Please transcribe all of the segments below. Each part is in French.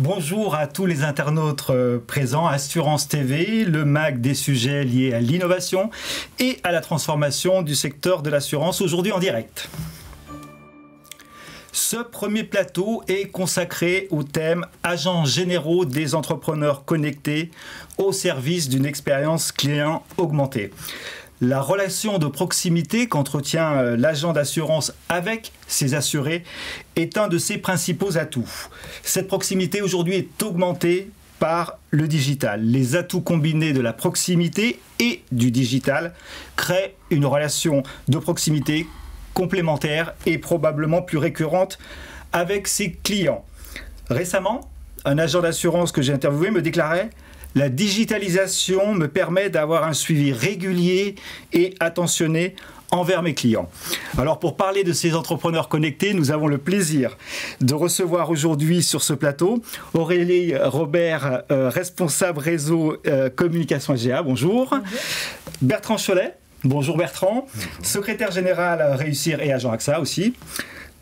Bonjour à tous les internautes présents, Assurance TV, le mag des sujets liés à l'innovation et à la transformation du secteur de l'assurance, aujourd'hui en direct. Ce premier plateau est consacré au thème « Agents généraux des entrepreneurs connectés au service d'une expérience client augmentée ». La relation de proximité qu'entretient l'agent d'assurance avec ses assurés est un de ses principaux atouts. Cette proximité aujourd'hui est augmentée par le digital. Les atouts combinés de la proximité et du digital créent une relation de proximité complémentaire et probablement plus récurrente avec ses clients. Récemment, un agent d'assurance que j'ai interviewé me déclarait: la digitalisation me permet d'avoir un suivi régulier et attentionné envers mes clients. Alors pour parler de ces entrepreneurs connectés, nous avons le plaisir de recevoir aujourd'hui sur ce plateau Aurélie Robert, responsable réseau communication SGA. Bonjour. Bonjour. Bertrand Cholet. Bonjour Bertrand. Bonjour. Secrétaire général Réussir et agent AXA aussi.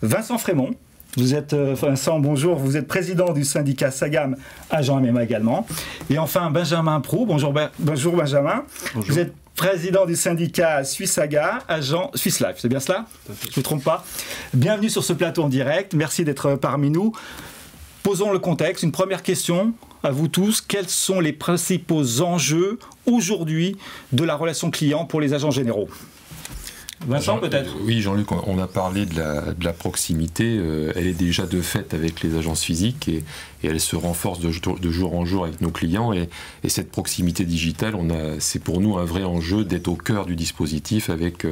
Vincent Frémont. Vous êtes, Vincent, bonjour, vous êtes président du syndicat SAGAM, agent MMA également. Et enfin, Benjamin Proux, bonjour Benjamin. Bonjour. Vous êtes président du syndicat Suissaga, agent Swiss Life, c'est bien cela? Je ne me trompe pas. Bienvenue sur ce plateau en direct, merci d'être parmi nous. Posons le contexte, une première question à vous tous. Quels sont les principaux enjeux aujourd'hui de la relation client pour les agents généraux? Vincent, peut-être? Oui, Jean-Luc, on a parlé de la proximité. Elle est déjà de fait avec les agences physiques et elle se renforce de jour en jour avec nos clients. Et cette proximité digitale, c'est pour nous un vrai enjeu d'être au cœur du dispositif avec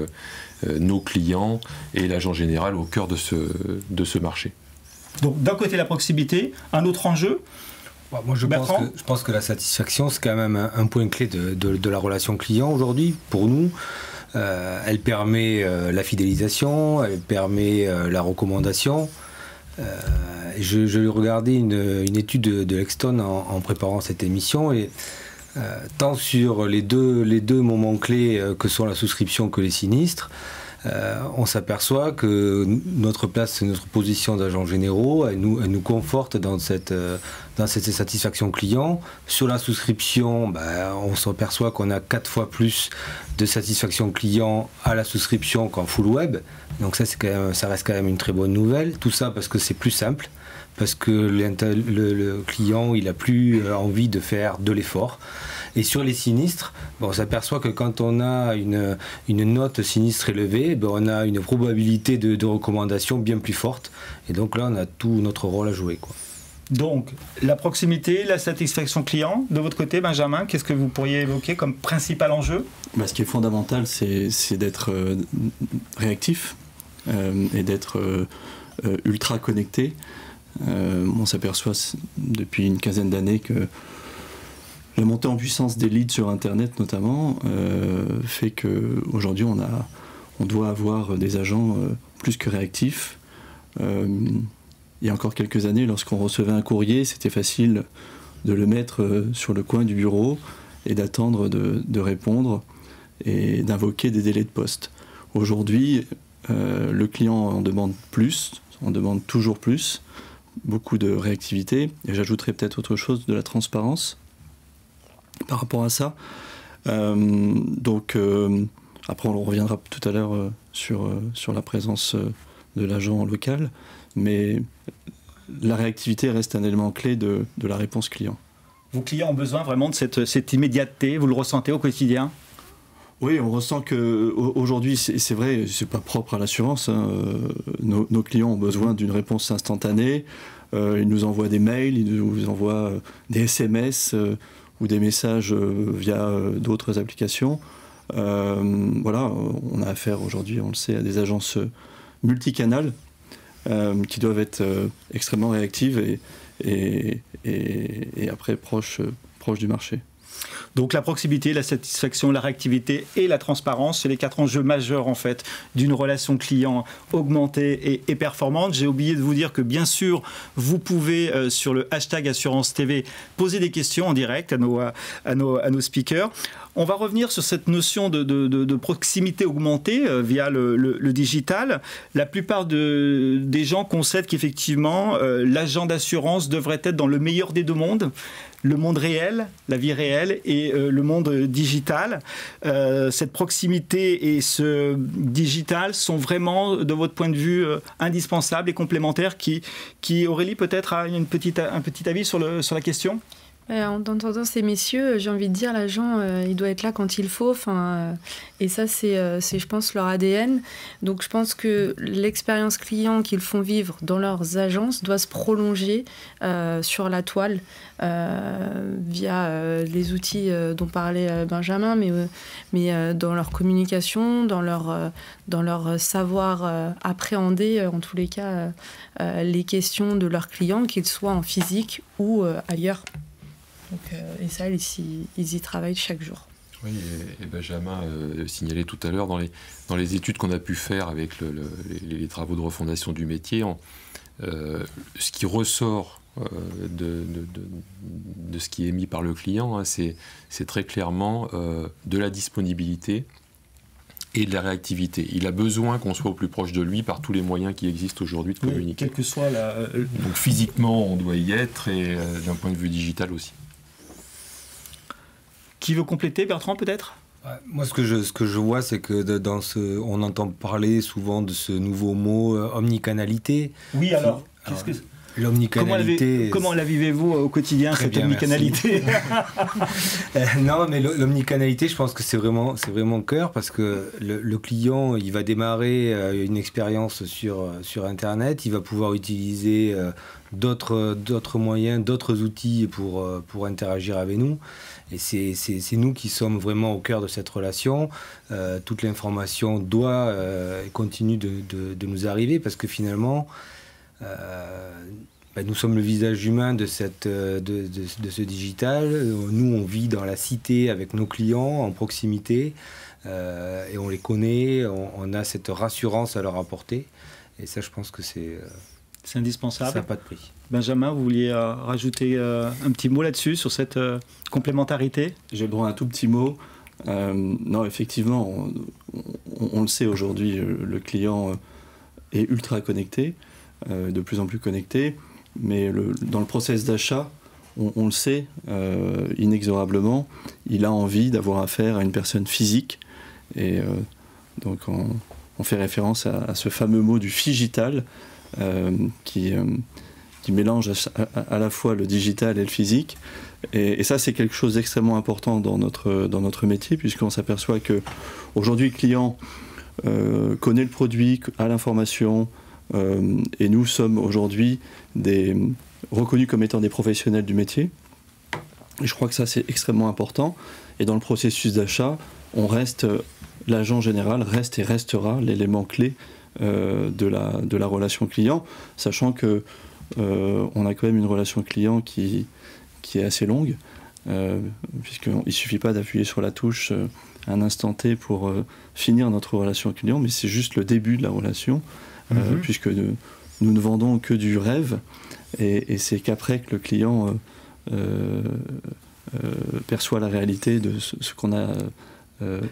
nos clients et l'agent général au cœur de ce marché. Donc, d'un côté, la proximité, un autre enjeu? Moi, je pense que la satisfaction, c'est quand même un point clé de la relation client aujourd'hui pour nous. Elle permet la fidélisation, elle permet la recommandation. Je regardais une étude de Lexton en préparant cette émission et tant sur les deux moments clés que sont la souscription que les sinistres, on s'aperçoit que notre place, notre position d'agents généraux, elle nous conforte dans cette satisfaction client. Sur la souscription, on s'aperçoit qu'on a 4 fois plus de satisfaction client à la souscription qu'en full web. Donc ça reste quand même une très bonne nouvelle. Tout ça parce que c'est plus simple, parce que le client il a plus envie de faire de l'effort. Et sur les sinistres, on s'aperçoit que quand on a une note sinistre élevée, on a une probabilité de recommandation bien plus forte. Et donc là, on a tout notre rôle à jouer, quoi. Donc, la proximité, la satisfaction client. De votre côté, Benjamin, qu'est-ce que vous pourriez évoquer comme principal enjeu? Ce qui est fondamental, c'est d'être réactif et d'être ultra connecté. On s'aperçoit depuis une quinzaine d'années que la montée en puissance des leads sur Internet notamment fait qu'aujourd'hui on doit avoir des agents plus que réactifs. Il y a encore quelques années, lorsqu'on recevait un courrier, c'était facile de le mettre sur le coin du bureau et d'attendre de répondre et d'invoquer des délais de poste. Aujourd'hui, le client en demande plus, on demande toujours plus, beaucoup de réactivité, et j'ajouterais peut-être autre chose, de la transparence par rapport à ça. Après on reviendra tout à l'heure sur la présence de l'agent local, mais la réactivité reste un élément clé de la réponse client. Vos clients ont besoin vraiment de cette immédiateté, vous le ressentez au quotidien? Oui, on ressent qu'aujourd'hui, c'est vrai, c'est pas propre à l'assurance, hein, nos clients ont besoin d'une réponse instantanée, ils nous envoient des mails, ils nous envoient des SMS ou des messages via d'autres applications. Voilà, on a affaire aujourd'hui, on le sait, à des agences multicanales qui doivent être extrêmement réactives et après proches du marché. Donc la proximité, la satisfaction, la réactivité et la transparence, c'est les 4 enjeux majeurs en fait d'une relation client augmentée et performante. J'ai oublié de vous dire que bien sûr, vous pouvez sur le hashtag Assurance TV poser des questions en direct à nos speakers. On va revenir sur cette notion de proximité augmentée via le digital. La plupart des gens concèdent qu'effectivement, l'agent d'assurance devrait être dans le meilleur des deux mondes. Le monde réel, la vie réelle et le monde digital. Cette proximité et ce digital sont vraiment, de votre point de vue, indispensables et complémentaires. Qui Aurélie, peut-être, a un petit avis sur la question ? En entendant ces messieurs, j'ai envie de dire, l'agent, il doit être là quand il faut. Et ça, c'est, je pense, leur ADN. Donc, je pense que l'expérience client qu'ils font vivre dans leurs agences doit se prolonger sur la toile via les outils dont parlait Benjamin, mais dans leur communication, dans leur savoir appréhender, en tous les cas, les questions de leurs clients, qu'ils soient en physique ou ailleurs. Donc, et ça, ils y travaillent chaque jour. Oui, et Benjamin signalait tout à l'heure, dans les études qu'on a pu faire avec les travaux de refondation du métier, ce qui ressort de ce qui est mis par le client, c'est très clairement de la disponibilité et de la réactivité. Il a besoin qu'on soit au plus proche de lui par tous les moyens qui existent aujourd'hui de communiquer. Quel que soit Donc physiquement, on doit y être, et d'un point de vue digital aussi. Qui veut compléter, Bertrand, peut-être ? Moi, ce que je vois, c'est que on entend parler souvent de ce nouveau mot omnicanalité. Oui, alors, qu'est-ce que l'omnicanalité. Comment la vivez-vous au quotidien, cette omnicanalité ? Non, mais l'omnicanalité, je pense que c'est vraiment cœur, parce que le client, il va démarrer une expérience sur Internet, il va pouvoir utiliser d'autres moyens, d'autres outils pour interagir avec nous. Et c'est nous qui sommes vraiment au cœur de cette relation. Toute l'information doit et continue de nous arriver, parce que finalement, nous sommes le visage humain de ce digital. Nous, on vit dans la cité avec nos clients, en proximité, et on les connaît, on a cette rassurance à leur apporter. Et ça, je pense que c'est indispensable. Ça n'a pas de prix. Benjamin, vous vouliez rajouter un petit mot là-dessus, sur cette complémentarité ? J'ai le droit à un tout petit mot. Non, effectivement, on le sait aujourd'hui, le client est ultra connecté, de plus en plus connecté, mais dans le process d'achat, on le sait inexorablement, il a envie d'avoir affaire à une personne physique, et donc on fait référence à ce fameux mot du phygital, qui mélange à la fois le digital et le physique, et ça, c'est quelque chose d'extrêmement important dans notre métier, puisqu'on s'aperçoit que aujourd'hui le client connaît le produit, a l'information, et nous sommes aujourd'hui reconnus comme étant des professionnels du métier, et je crois que ça, c'est extrêmement important. Et dans le processus d'achat, l'agent général reste et restera l'élément clé de la relation client, sachant que on a quand même une relation client qui est assez longue, puisqu'il ne suffit pas d'appuyer sur la touche à un instant T pour finir notre relation client, mais c'est juste le début de la relation, puisque nous ne vendons que du rêve, et c'est qu'après que le client perçoit la réalité de ce qu'on a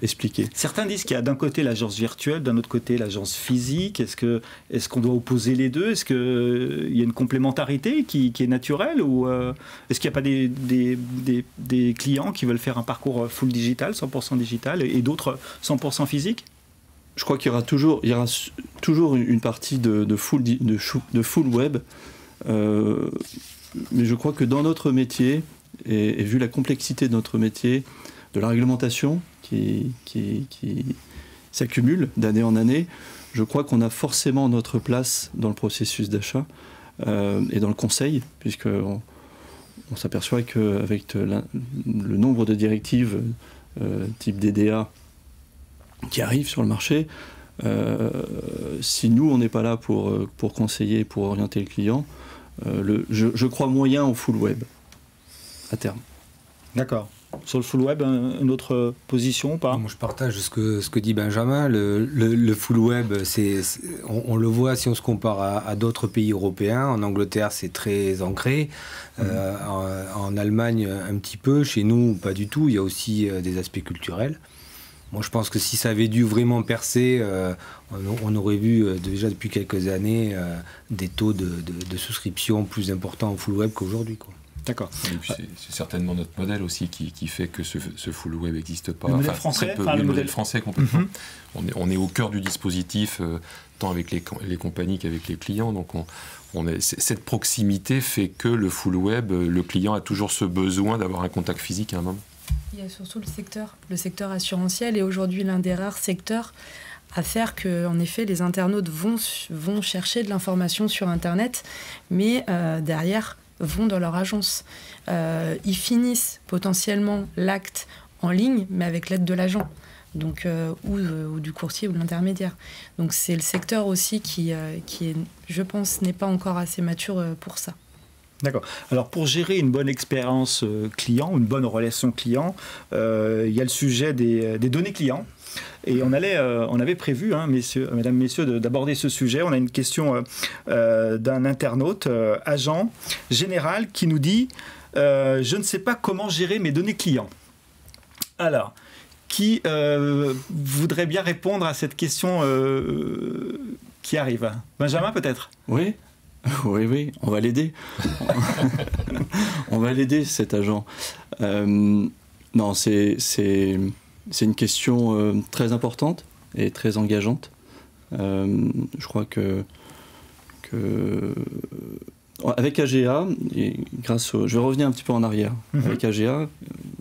expliquer. Certains disent qu'il y a d'un côté l'agence virtuelle, d'un autre côté l'agence physique. Est-ce qu'on doit opposer les deux ? Est-ce qu'il y a une complémentarité qui est naturelle, ou est-ce qu'il n'y a pas des clients qui veulent faire un parcours full digital, 100% digital, et d'autres 100% physique ? Je crois qu'il y aura toujours une partie de full web, mais je crois que dans notre métier, et vu la complexité de notre métier, de la réglementation qui s'accumule d'année en année, je crois qu'on a forcément notre place dans le processus d'achat et dans le conseil, puisqu'on s'aperçoit qu'avec le nombre de directives type DDA qui arrivent sur le marché, si nous on n'est pas là pour conseiller, pour orienter le client, je crois moyen au full web à terme. D'accord. sur le full web, une autre position ou pas? Moi, je partage ce que dit Benjamin. Le full web, on le voit si on se compare à d'autres pays européens. En Angleterre, c'est très ancré. En Allemagne, un petit peu. Chez nous, pas du tout. Il y a aussi des aspects culturels. Moi, je pense que si ça avait dû vraiment percer, on aurait vu déjà depuis quelques années des taux de souscription plus importants au full web qu'aujourd'hui, quoi. D'accord. C'est certainement notre modèle aussi qui fait que ce full web n'existe pas. Le modèle français, le modèle français complètement. On est au cœur du dispositif, tant avec les compagnies qu'avec les clients. Donc cette proximité fait que le full web, le client a toujours ce besoin d'avoir un contact physique à un moment. Il y a surtout le secteur assurantiel est aujourd'hui l'un des rares secteurs à faire que, en effet, les internautes vont chercher de l'information sur Internet, mais derrière vont dans leur agence. Ils finissent potentiellement l'acte en ligne, mais avec l'aide de l'agent, donc, ou du courtier ou de l'intermédiaire. Donc c'est le secteur aussi qui est, je pense, n'est pas encore assez mature pour ça. D'accord. Alors pour gérer une bonne expérience client, une bonne relation client, il y a le sujet des données clients. Et on avait prévu, mesdames, messieurs, d'aborder ce sujet. On a une question d'un internaute, agent général, qui nous dit « Je ne sais pas comment gérer mes données clients ». Alors, qui voudrait bien répondre à cette question qui arrive? Benjamin, peut-être? Oui. Oui, on va l'aider. On va l'aider, cet agent. Non, c'est une question très importante et très engageante. Je crois que avec AGA, et je vais revenir un petit peu en arrière. Avec AGA,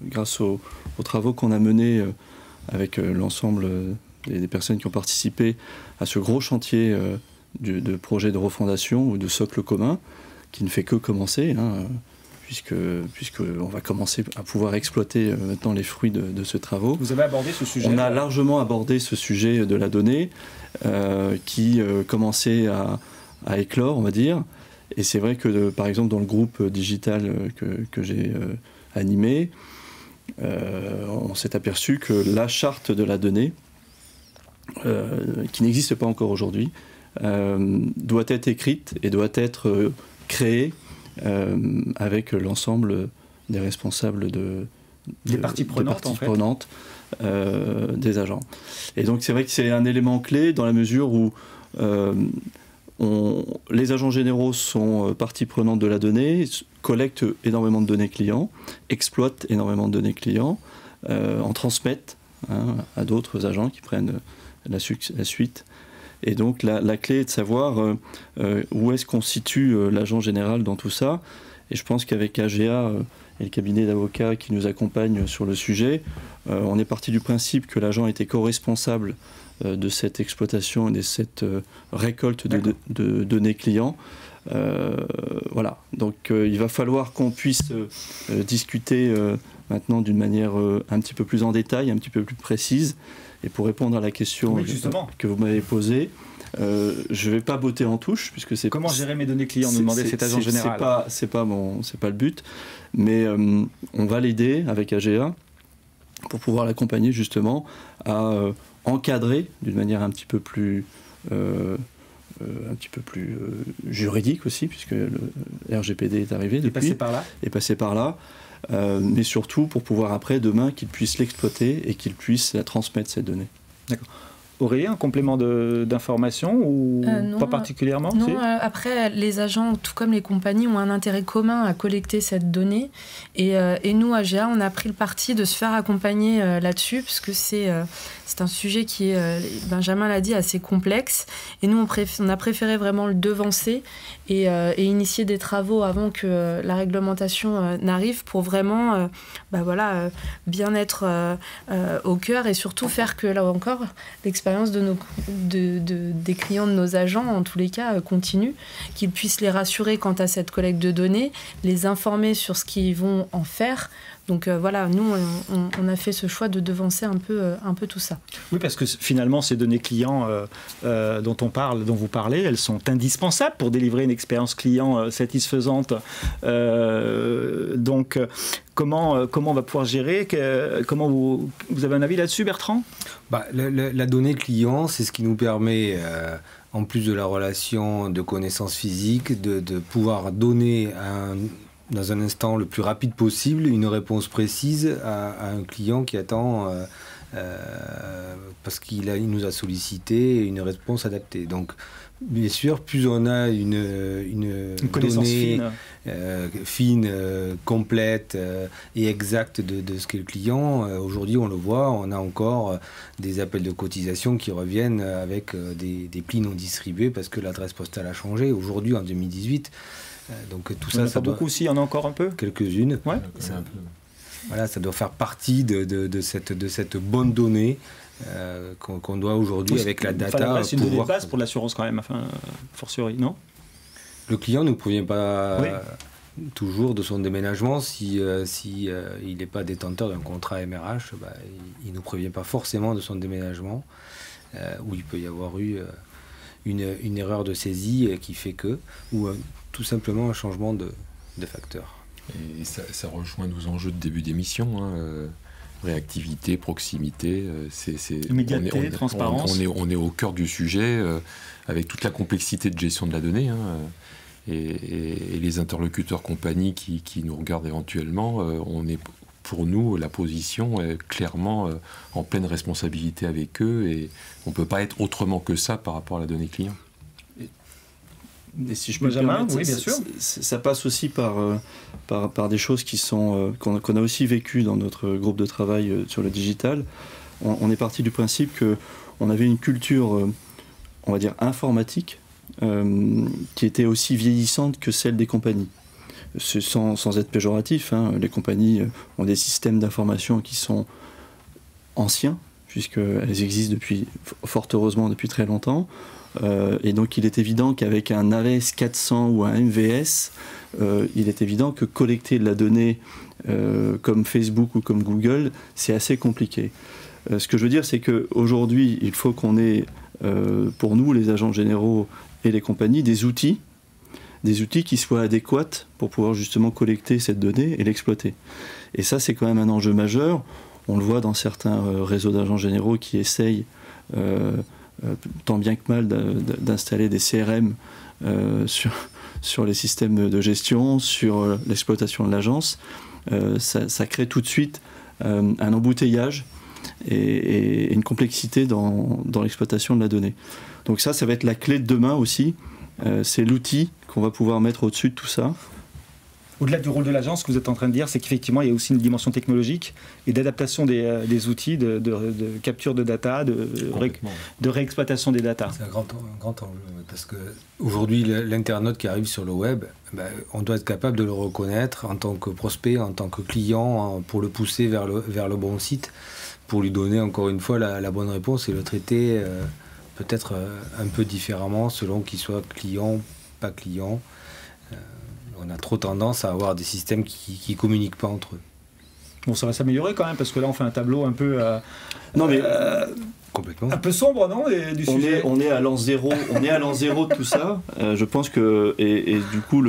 grâce aux travaux qu'on a menés avec l'ensemble des personnes qui ont participé à ce gros chantier de projet de refondation ou de socle commun, qui ne fait que commencer, puisque on va commencer à pouvoir exploiter maintenant les fruits de ce travaux. Vous avez abordé ce sujet? On a largement abordé ce sujet de la donnée qui commençait à éclore, on va dire. Et c'est vrai que, par exemple, dans le groupe digital que j'ai animé, on s'est aperçu que la charte de la donnée, qui n'existe pas encore aujourd'hui, doit être écrite et doit être créée avec l'ensemble des responsables des parties prenantes, des agents. Et donc c'est vrai que c'est un élément clé dans la mesure où les agents généraux sont partie prenante de la donnée, collectent énormément de données clients, exploitent énormément de données clients, en transmettent à d'autres agents qui prennent la suite. Et donc la clé est de savoir où est-ce qu'on situe l'agent général dans tout ça. Et je pense qu'avec AGA et le cabinet d'avocats qui nous accompagnent sur le sujet, on est parti du principe que l'agent était co-responsable de cette exploitation et de cette récolte de données clients. Voilà. Donc il va falloir qu'on puisse discuter maintenant d'une manière un petit peu plus en détail, un petit peu plus précise. Et pour répondre à la question que vous m'avez posée, je ne vais pas botter en touche, puisque c'est... Comment gérer mes données clients, nous demandait cet agent général. C'est pas le but, mais on va l'aider avec AGA pour pouvoir l'accompagner justement à encadrer d'une manière un petit peu plus juridique aussi, puisque le RGPD est arrivé depuis. Est passé par là. Mais surtout pour pouvoir après, demain, qu'ils puissent l'exploiter et qu'ils puissent la transmettre, cette donnée. D'accord. Aurélien, un complément d'information ou non, pas particulièrement? Non, après, les agents, tout comme les compagnies, ont un intérêt commun à collecter cette donnée. Et nous, AGA, on a pris le parti de se faire accompagner là-dessus, parce que c'est un sujet qui est, Benjamin l'a dit, assez complexe. Et nous, on a préféré vraiment le devancer et initier des travaux avant que la réglementation n'arrive pour vraiment bien être au cœur et surtout faire que, là encore, l'expérience des clients de nos agents, en tous les cas, continue, qu'ils puissent les rassurer quant à cette collecte de données, les informer sur ce qu'ils vont en faire Donc voilà, nous, on a fait ce choix de devancer un peu tout ça. Oui, parce que finalement, ces données clients dont vous parlez, elles sont indispensables pour délivrer une expérience client satisfaisante. Donc, comment on va pouvoir gérer comment vous avez un avis là-dessus, Bertrand ? La donnée client, c'est ce qui nous permet, en plus de la relation de connaissance physique, de pouvoir donner dans un instant le plus rapide possible une réponse précise à un client qui attend, parce qu'il nous a sollicité une réponse adaptée. Donc, bien sûr, plus on a une connaissance donnée fine, complète et exacte de ce qu'est le client, aujourd'hui on le voit, on a encore des appels de cotisation qui reviennent avec des plis non distribués parce que l'adresse postale a changé. Aujourd'hui, en 2018, donc tout ça, ça doit... beaucoup aussi, il y en a encore un peu. Quelques-unes. Ouais. Voilà, ça doit faire partie de cette bonne donnée qu'on doit aujourd'hui avec la data. C'est une donnée de base pour l'assurance quand même, enfin, fortiori, non ? Le client ne provient pas toujours de son déménagement. Si il n'est pas détenteur d'un contrat MRH, il ne provient pas forcément de son déménagement, où il peut y avoir eu une erreur de saisie qui fait que, ou tout simplement un changement de facteur. Et ça rejoint nos enjeux de début d'émission, réactivité, proximité, immédiateté, transparence. On est au cœur du sujet, avec toute la complexité de gestion de la donnée, et les interlocuteurs compagnies qui nous regardent éventuellement, on est pour nous, la position est clairement en pleine responsabilité avec eux, et on ne peut pas être autrement que ça par rapport à la donnée client. Et si je peux me permettre, oui, bien sûr. Ça passe aussi par des choses qui sont qu'on a aussi vécues dans notre groupe de travail sur le digital. On est parti du principe qu'on avait une culture, on va dire, informatique, qui était aussi vieillissante que celle des compagnies. Sans être péjoratif, les compagnies ont des systèmes d'information qui sont anciens, puisqu'elles existent fort heureusement depuis très longtemps. Et donc il est évident qu'avec un AVS 400 ou un MVS, il est évident que collecter de la donnée comme Facebook ou comme Google, c'est assez compliqué. Ce que je veux dire, c'est qu'aujourd'hui, il faut qu'on ait, pour nous, les agents généraux et les compagnies, des outils qui soient adéquats pour pouvoir justement collecter cette donnée et l'exploiter. Et ça, c'est quand même un enjeu majeur. On le voit dans certains réseaux d'agents généraux qui essayent tant bien que mal d'installer des CRM sur les systèmes de gestion, sur l'exploitation de l'agence. Ça crée tout de suite un embouteillage et une complexité dans l'exploitation de la donnée. Donc ça va être la clé de demain aussi. C'est l'outil qu'on va pouvoir mettre au-dessus de tout ça. Au-delà du rôle de l'agence, ce que vous êtes en train de dire, c'est qu'effectivement, il y a aussi une dimension technologique et d'adaptation des outils, de capture de data, de réexploitation des data. C'est un grand enjeu, parce qu'aujourd'hui, l'internaute qui arrive sur le web, on doit être capable de le reconnaître en tant que prospect, en tant que client, pour le pousser vers le bon site, pour lui donner encore une fois la bonne réponse et le traiter peut-être un peu différemment selon qu'il soit client, pas client. On a trop tendance à avoir des systèmes qui ne communiquent pas entre eux. Bon, ça va s'améliorer quand même, parce que là, on fait un tableau un peu... complètement. Un peu sombre, non, sujet. On est à l'an zéro de tout ça. Je pense que... Et du coup,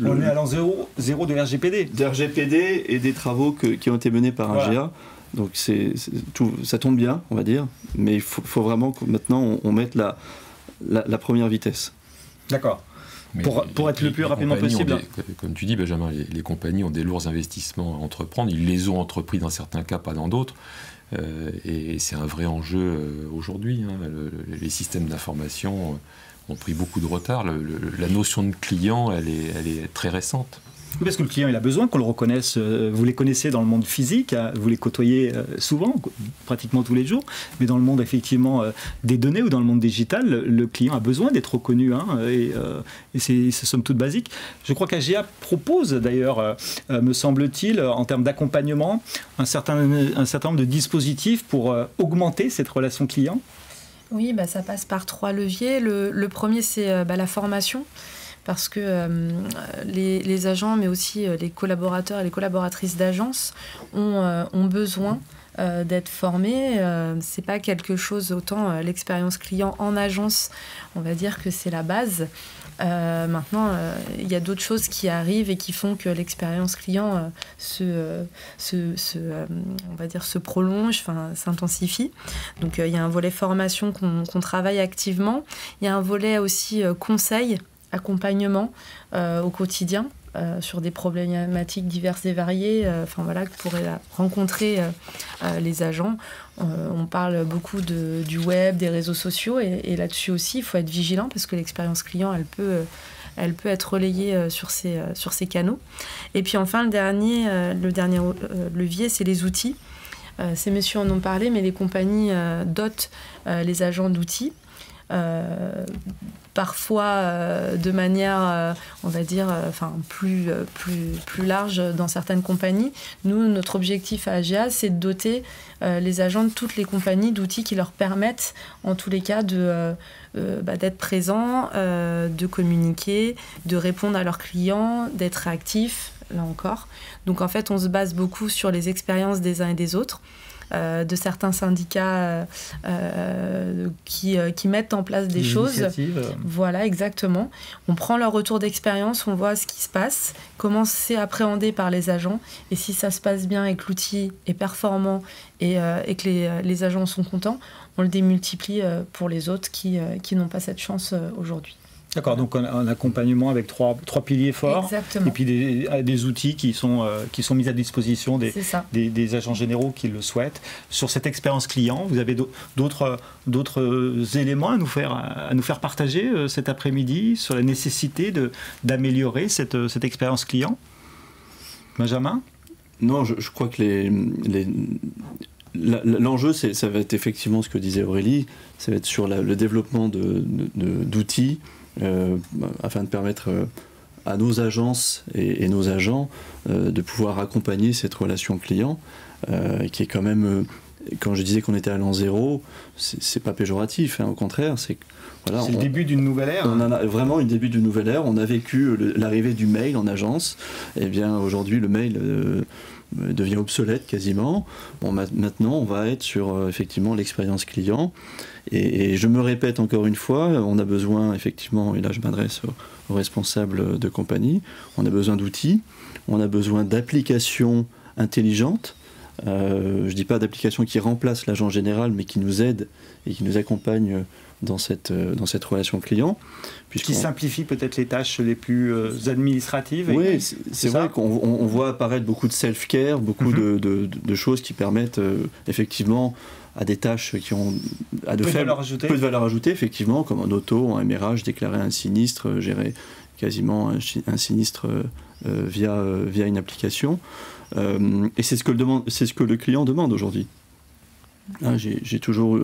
on est à l'an zéro de RGPD. De RGPD et des travaux qui ont été menés par un GA. Donc ça tombe bien, on va dire. Mais il faut vraiment que maintenant, on mette la première vitesse. D'accord. Pour être le plus rapidement possible. Comme tu dis, Benjamin, les compagnies ont des lourds investissements à entreprendre. Ils les ont entrepris dans certains cas, pas dans d'autres. Et c'est un vrai enjeu aujourd'hui. Les systèmes d'information ont pris beaucoup de retard. La notion de client, elle est très récente. Oui, parce que le client, il a besoin qu'on le reconnaisse. Vous les connaissez dans le monde physique, vous les côtoyez souvent, pratiquement tous les jours, mais dans le monde effectivement des données ou dans le monde digital, le client a besoin d'être reconnu, et c'est somme toute basique. Je crois qu'AGA propose d'ailleurs, me semble-t-il, en termes d'accompagnement, un certain nombre de dispositifs pour augmenter cette relation client. Oui, ça passe par 3 leviers. Le premier, c'est la formation. parce que les agents, mais aussi les collaborateurs et les collaboratrices d'agence ont besoin d'être formés. C'est pas quelque chose, autant l'expérience client en agence, on va dire que c'est la base. Maintenant, il y a d'autres choses qui arrivent et qui font que l'expérience client on va dire se prolonge, s'intensifie. Donc il y a un volet formation qu'on travaille activement. Il y a un volet aussi conseil, accompagnement au quotidien. Sur des problématiques diverses et variées, que pourraient rencontrer les agents. On parle beaucoup du web, des réseaux sociaux, et là-dessus aussi, il faut être vigilant parce que l'expérience client, elle peut être relayée sur ces canaux. Et puis enfin, le dernier levier, c'est les outils. Ces messieurs en ont parlé, mais les compagnies dotent les agents d'outils. Parfois de manière, on va dire, plus large dans certaines compagnies. Nous, notre objectif à AGA, c'est de doter les agents de toutes les compagnies d'outils qui leur permettent, en tous les cas, d'être présents, de communiquer, de répondre à leurs clients, d'être réactifs, là encore. Donc en fait, on se base beaucoup sur les expériences des uns et des autres. De certains syndicats qui mettent en place des choses. Voilà, exactement. On prend leur retour d'expérience, on voit ce qui se passe, comment c'est appréhendé par les agents, et si ça se passe bien et que l'outil est performant et que les agents sont contents, on le démultiplie pour les autres qui n'ont pas cette chance aujourd'hui. D'accord, donc un accompagnement avec trois piliers forts. Exactement. Et puis des outils qui sont mis à disposition des agents généraux qui le souhaitent. Sur cette expérience client, vous avez d'autres éléments à nous faire partager cet après-midi sur la nécessité d'améliorer cette expérience client? Benjamin? Non, je crois que l'enjeu, ça va être effectivement ce que disait Aurélie, ça va être sur le développement d'outils afin de permettre à nos agences et nos agents de pouvoir accompagner cette relation client qui est quand même, quand je disais qu'on était à l'an zéro, c'est pas péjoratif, au contraire, c'est le début d'une nouvelle ère. On a vraiment le début d'une nouvelle ère. On a vécu l'arrivée du mail en agence. Et bien aujourd'hui, le mail devient obsolète quasiment. Maintenant, on va être sur effectivement l'expérience client. Et je me répète encore une fois, on a besoin effectivement, et là je m'adresse aux responsables de compagnie, on a besoin d'outils, on a besoin d'applications intelligentes. Je ne dis pas d'applications qui remplacent l'agent général, mais qui nous aident et qui nous accompagnent dans cette relation client. Qui simplifie peut-être les tâches les plus administratives. Oui, c'est vrai qu'on voit apparaître beaucoup de self-care, beaucoup de choses qui permettent effectivement à des tâches qui ont peu de valeur ajoutée, effectivement, comme en auto, en MRH, déclarer un sinistre, gérer quasiment un sinistre via une application. Et c'est ce que le client demande aujourd'hui. J'ai toujours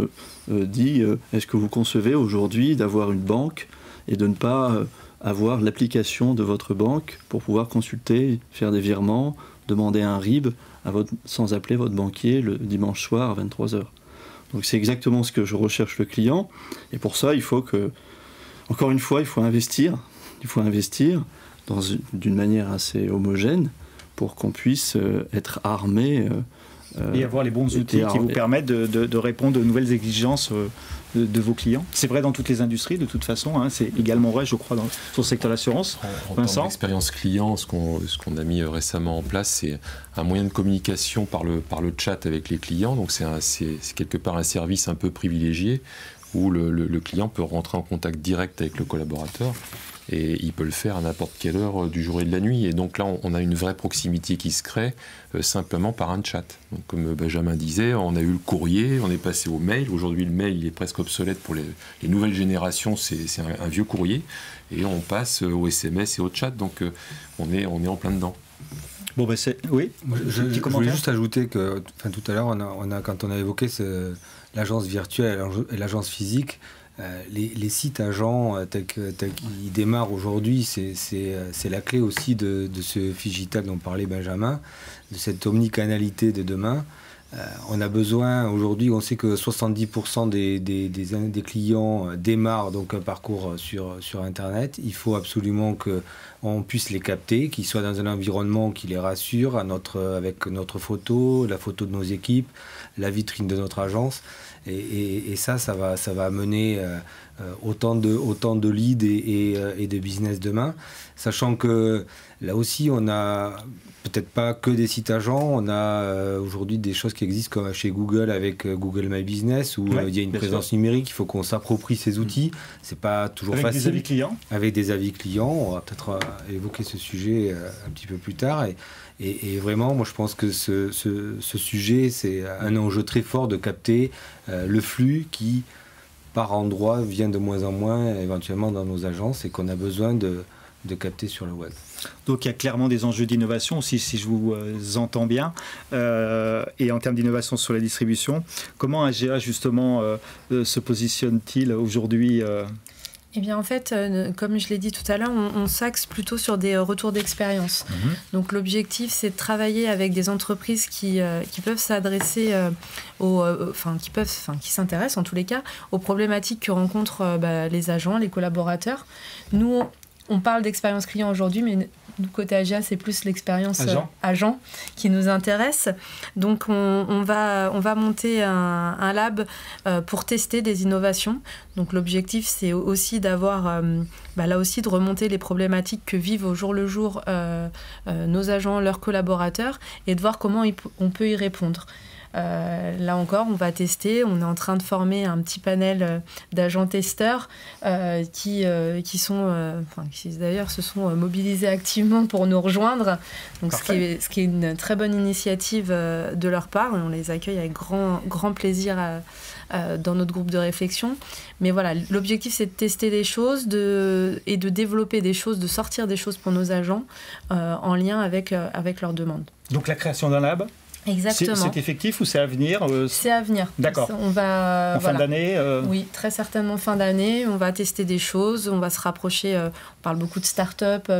dit, est-ce que vous concevez aujourd'hui d'avoir une banque et de ne pas avoir l'application de votre banque pour pouvoir consulter, faire des virements, demander un RIB sans appeler votre banquier le dimanche soir à 23h. Donc c'est exactement ce que je recherche le client. Et pour ça, encore une fois, il faut investir. Il faut investir d'une manière assez homogène pour qu'on puisse être armé. Et avoir les bons outils qui vous permettent de répondre aux nouvelles exigences de vos clients. C'est vrai dans toutes les industries, de toute façon. C'est également vrai, je crois, sur le secteur de l'assurance. En termes d'expérience client, ce qu'on a mis récemment en place, c'est un moyen de communication par le chat avec les clients. Donc c'est quelque part un service un peu privilégié où le client peut rentrer en contact direct avec le collaborateur. Et il peut le faire à n'importe quelle heure du jour et de la nuit. Et donc là, on a une vraie proximité qui se crée simplement par un chat. Donc, comme Benjamin disait, on a eu le courrier, on est passé au mail. Aujourd'hui, le mail il est presque obsolète pour les nouvelles générations. C'est un vieux courrier. Et on passe au SMS et au chat. Donc on est en plein dedans. Bon, oui. Je voulais juste ajouter que, tout à l'heure, quand on a évoqué l'agence virtuelle et l'agence physique, les sites agents tels qu'ils démarrent aujourd'hui, c'est la clé aussi de ce Figital dont parlait Benjamin, de cette omnicanalité de demain. On a besoin, aujourd'hui, on sait que 70% des clients démarrent donc un parcours sur Internet. Il faut absolument qu'on puisse les capter, qu'ils soient dans un environnement qui les rassure, avec notre photo, la photo de nos équipes, la vitrine de notre agence. Et ça va amener autant de leads et de business demain. Sachant que là aussi, on a peut-être pas que des sites agents, on a aujourd'hui des choses qui existent comme chez Google avec Google My Business où il y a une présence numérique, il faut qu'on s'approprie ces outils. C'est pas toujours facile. Avec des avis clients. Avec des avis clients, on va peut-être évoquer ce sujet un petit peu plus tard. Et vraiment, moi je pense que ce sujet, c'est un enjeu très fort de capter le flux qui, par endroit, vient de moins en moins éventuellement dans nos agences et qu'on a besoin de capter sur le web. Donc il y a clairement des enjeux d'innovation aussi, si je vous entends bien. Et en termes d'innovation sur la distribution, comment AGA justement se positionne-t-il aujourd'hui Eh bien, en fait, comme je l'ai dit tout à l'heure, on s'axe plutôt sur des retours d'expérience. Donc, l'objectif, c'est de travailler avec des entreprises qui peuvent s'adresser qui s'intéressent en tous les cas aux problématiques que rencontrent les agents, les collaborateurs. Nous, on parle d'expérience client aujourd'hui, mais du côté AGA, c'est plus l'expérience agent qui nous intéresse. Donc, on va monter un lab pour tester des innovations. Donc, l'objectif, c'est aussi d'avoir, là aussi, de remonter les problématiques que vivent au jour le jour nos agents, leurs collaborateurs, et de voir comment on peut y répondre. Là encore, on va tester. On est en train de former un petit panel d'agents testeurs qui d'ailleurs se sont mobilisés activement pour nous rejoindre. Donc, ce qui est une très bonne initiative de leur part. Et on les accueille avec grand plaisir dans notre groupe de réflexion. Mais voilà, l'objectif, c'est de tester des choses et de développer des choses, de sortir des choses pour nos agents en lien avec leurs demandes. Donc, la création d'un lab. Exactement. C'est effectif ou c'est à venir C'est à venir. D'accord. On va, fin d'année Oui, très certainement fin d'année. On va tester des choses, on va se rapprocher. On parle beaucoup de start-up.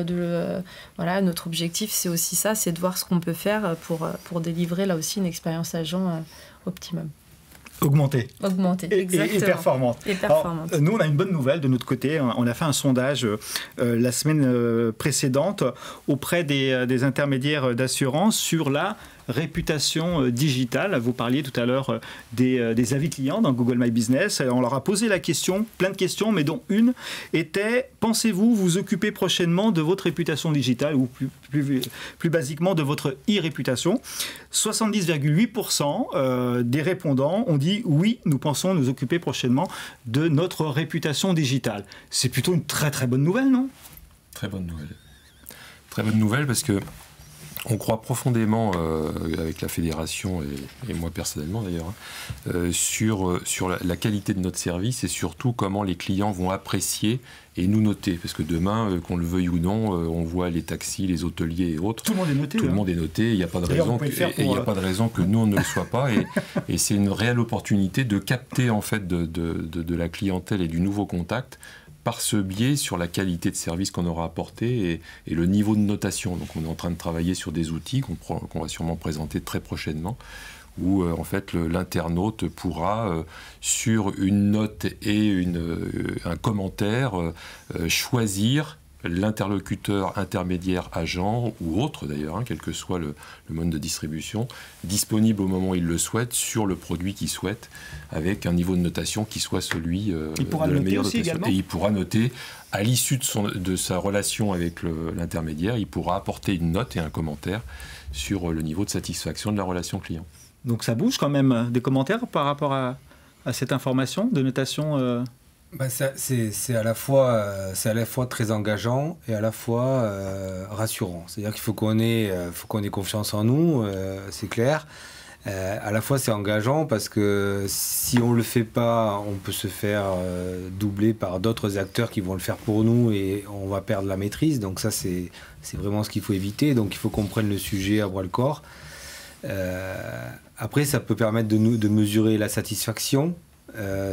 Notre objectif, c'est aussi ça, c'est de voir ce qu'on peut faire pour délivrer là aussi une expérience agent optimum. Augmentée, exactement. Et performante. Alors, nous, on a une bonne nouvelle de notre côté. On a fait un sondage la semaine précédente auprès des intermédiaires d'assurance sur la réputation digitale. Vous parliez tout à l'heure des avis clients dans Google My Business. On leur a posé la question, plein de questions, mais dont une était: pensez-vous vous occuper prochainement de votre réputation digitale ou plus basiquement de votre e-réputation? 70,8% des répondants ont dit oui, nous pensons nous occuper prochainement de notre réputation digitale. C'est plutôt une très très bonne nouvelle, non? Très bonne nouvelle. Très bonne nouvelle parce que on croit profondément, avec la fédération et moi personnellement d'ailleurs, sur la qualité de notre service et surtout comment les clients vont apprécier et nous noter. Parce que demain, qu'on le veuille ou non, on voit les taxis, les hôteliers et autres. Tout le monde est noté. Tout le monde est noté. Il n'y a pas de raison que nous, on ne le soit pas. Et c'est une réelle opportunité de capter en fait de la clientèle et du nouveau contact par ce biais sur la qualité de service qu'on aura apporté et le niveau de notation. Donc on est en train de travailler sur des outils qu'on va sûrement présenter très prochainement, où en fait l'internaute pourra, sur une note et un commentaire, choisir l'interlocuteur intermédiaire, agent ou autre d'ailleurs, quel que soit le mode de distribution, disponible au moment où il le souhaite sur le produit qu'il souhaite, avec un niveau de notation qui soit celui de la meilleure notation. Également. Et il pourra noter, à l'issue de sa relation avec l'intermédiaire, il pourra apporter une note et un commentaire sur le niveau de satisfaction de la relation client. Donc ça bouge quand même des commentaires par rapport à cette information de notation c'est à la fois très engageant et à la fois rassurant. C'est-à-dire qu'il faut qu'on ait confiance en nous, c'est clair. À la fois c'est engageant parce que si on le fait pas, on peut se faire doubler par d'autres acteurs qui vont le faire pour nous et on va perdre la maîtrise. Donc ça c'est vraiment ce qu'il faut éviter. Donc il faut qu'on prenne le sujet à bras le corps. Après ça peut permettre de mesurer la satisfaction.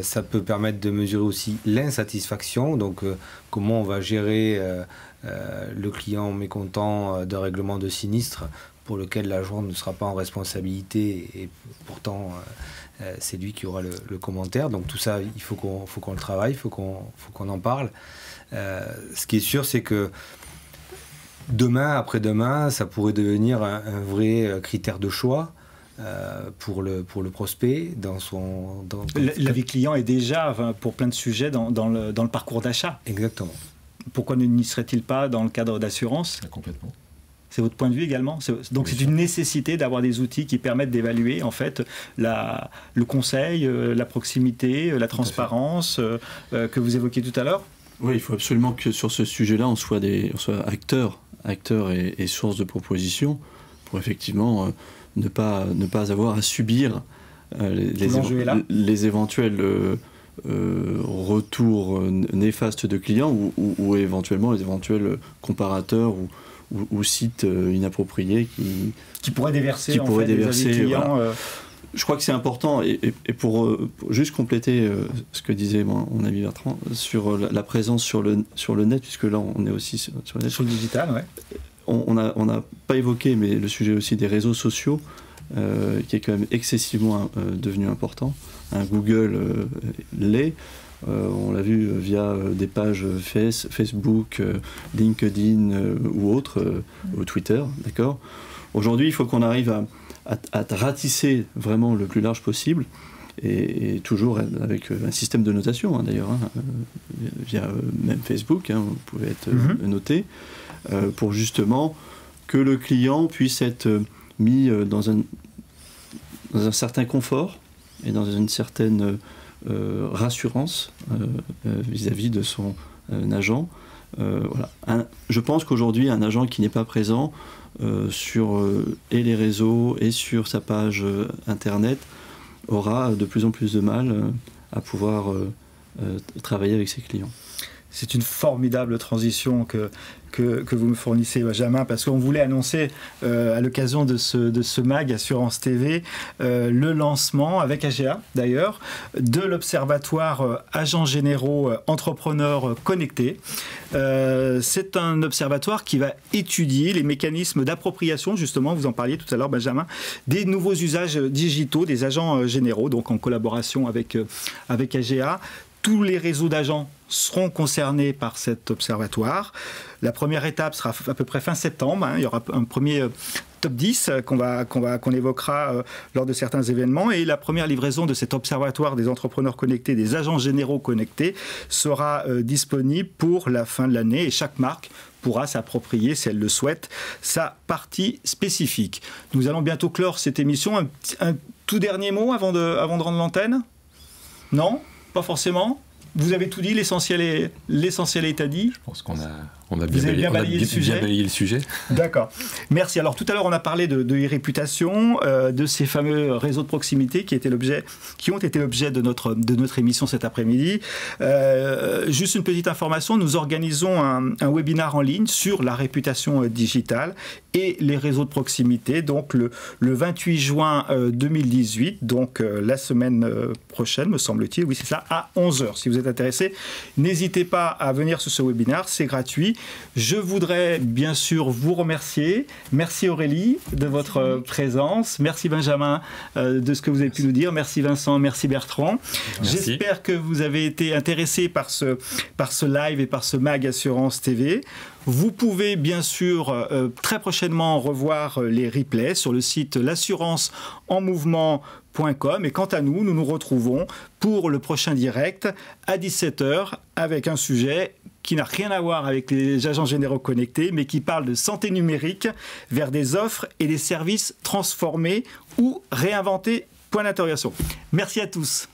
Ça peut permettre de mesurer aussi l'insatisfaction, donc comment on va gérer le client mécontent d'un règlement de sinistre pour lequel l'agent ne sera pas en responsabilité et pourtant c'est lui qui aura le commentaire. Donc tout ça, il faut qu'on le travaille, il faut qu'on en parle. Ce qui est sûr, c'est que demain, après-demain, ça pourrait devenir un vrai critère de choix pour le prospect dans son... L'avis client est déjà, pour plein de sujets, dans le parcours d'achat. Exactement. Pourquoi n'y serait-il pas dans le cadre d'assurance ? Complètement. C'est votre point de vue également ? Donc c'est une nécessité d'avoir des outils qui permettent d'évaluer en fait le conseil, la proximité, la transparence que vous évoquiez tout à l'heure ? Oui, il faut absolument que sur ce sujet-là, on soit acteurs et source de propositions pour effectivement ne pas avoir à subir les éventuels retours néfastes de clients ou éventuellement les éventuels comparateurs ou sites inappropriés qui pourraient déverser les avis clients. Voilà. Je crois que c'est important, et pour juste compléter ce que disait mon ami Bertrand, sur la présence sur le net, puisque là on est aussi sur le net. Sur le digital, ouais. On n'a pas évoqué, mais le sujet aussi des réseaux sociaux, qui est quand même excessivement devenu important. Google l'est. On l'a vu via des pages Facebook, LinkedIn ou autres, ou Twitter, d'accord. Aujourd'hui, il faut qu'on arrive à ratisser vraiment le plus large possible, et toujours avec un système de notation, d'ailleurs, via même Facebook, vous pouvez être noté, pour justement que le client puisse être mis dans un certain confort et dans une certaine rassurance vis-à-vis de son agent. Voilà. Je pense qu'aujourd'hui, un agent qui n'est pas présent sur et les réseaux et sur sa page internet aura de plus en plus de mal à pouvoir travailler avec ses clients. C'est une formidable transition que vous me fournissez, Benjamin, parce qu'on voulait annoncer à l'occasion de ce MAG Assurance TV le lancement, avec AGA d'ailleurs, de l'Observatoire Agents Généraux Entrepreneurs Connectés. C'est un observatoire qui va étudier les mécanismes d'appropriation, justement, vous en parliez tout à l'heure, Benjamin, des nouveaux usages digitaux des agents généraux, donc en collaboration avec AGA. Tous les réseaux d'agents seront concernés par cet observatoire. La première étape sera à peu près fin septembre. Il y aura un premier top 10 qu'on évoquera lors de certains événements. Et la première livraison de cet observatoire des entrepreneurs connectés, des agents généraux connectés, sera disponible pour la fin de l'année. Et chaque marque pourra s'approprier, si elle le souhaite, sa partie spécifique. Nous allons bientôt clore cette émission. Un tout dernier mot avant de rendre l'antenne ? Non ? Pas forcément. Vous avez tout dit, l'essentiel est à dit. Je pense qu'on a bien balayé le sujet. D'accord. Merci. Alors tout à l'heure, on a parlé de e-réputation, de ces fameux réseaux de proximité qui ont été l'objet de notre émission cet après-midi. Juste une petite information, nous organisons un webinaire en ligne sur la réputation digitale et les réseaux de proximité, donc le 28 juin 2018, donc la semaine prochaine, me semble-t-il, oui c'est ça, à 11h. Si vous êtes intéressé, n'hésitez pas à venir sur ce webinaire, c'est gratuit. Je voudrais bien sûr vous remercier. Merci Aurélie de votre présence. Merci Benjamin de ce que vous avez pu nous dire. Merci Vincent, merci Bertrand. Merci. J'espère que vous avez été intéressés par ce live et par ce MAG Assurance TV. Vous pouvez bien sûr très prochainement revoir les replays sur le site l'assurance-en-mouvement.com. Et quant à nous, nous nous retrouvons pour le prochain direct à 17h avec un sujet qui n'a rien à voir avec les agents généraux connectés, mais qui parle de santé numérique vers des offres et des services transformés ou réinventés. Point d'interrogation. Merci à tous.